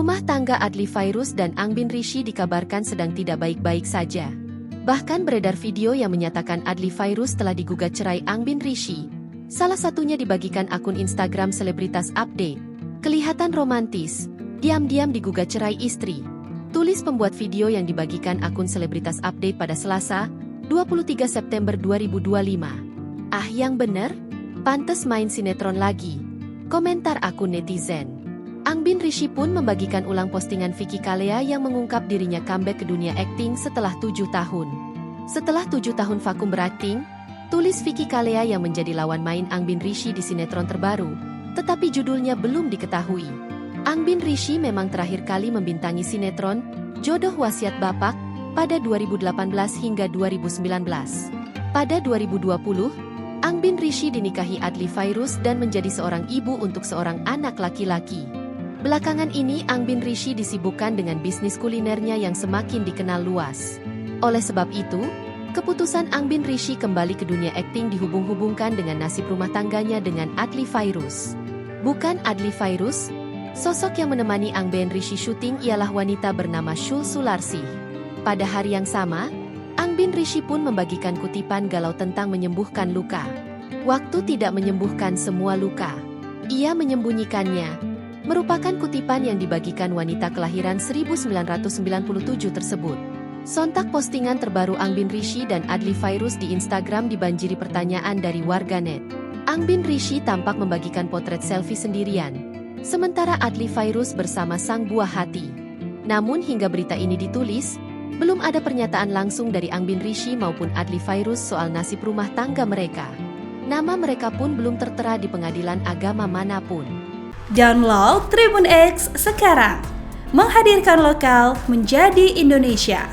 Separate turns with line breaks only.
Rumah tangga Adly Fairuz dan Angbin Rishi dikabarkan sedang tidak baik-baik saja. Bahkan beredar video yang menyatakan Adly Fairuz telah digugat cerai Angbin Rishi. Salah satunya dibagikan akun Instagram selebritas update. Kelihatan romantis, diam-diam digugat cerai istri. Tulis pembuat video yang dibagikan akun selebritas update pada Selasa, 23 September 2025. Ah yang bener? Pantes main sinetron lagi. Komentar akun netizen. Angbin Rishi pun membagikan ulang postingan Vicky Kalea yang mengungkap dirinya comeback ke dunia akting setelah 7 tahun. Setelah 7 tahun vakum berakting, tulis Vicky Kalea yang menjadi lawan main Angbin Rishi di sinetron terbaru, tetapi judulnya belum diketahui. Angbin Rishi memang terakhir kali membintangi sinetron Jodoh Wasiat Bapak pada 2018 hingga 2019. Pada 2020, Angbin Rishi dinikahi Adly Fairuz dan menjadi seorang ibu untuk seorang anak laki-laki. Belakangan ini Angbin Rishi disibukkan dengan bisnis kulinernya yang semakin dikenal luas. Oleh sebab itu, keputusan Angbin Rishi kembali ke dunia akting dihubung-hubungkan dengan nasib rumah tangganya dengan Adly Fairuz. Bukan Adly Fairuz, sosok yang menemani Angbin Rishi syuting ialah wanita bernama Shul Sularsih. Pada hari yang sama, Angbin Rishi pun membagikan kutipan galau tentang menyembuhkan luka. Waktu tidak menyembuhkan semua luka. Ia menyembunyikannya. Merupakan kutipan yang dibagikan wanita kelahiran 1997 tersebut. Sontak postingan terbaru Angbin Rishi dan Adly Fairuz di Instagram dibanjiri pertanyaan dari warganet. Angbin Rishi tampak membagikan potret selfie sendirian, sementara Adly Fairuz bersama sang buah hati. Namun hingga berita ini ditulis, belum ada pernyataan langsung dari Angbin Rishi maupun Adly Fairuz soal nasib rumah tangga mereka. Nama mereka pun belum tertera di pengadilan agama manapun.
Download Tribun X sekarang, menghadirkan lokal menjadi Indonesia.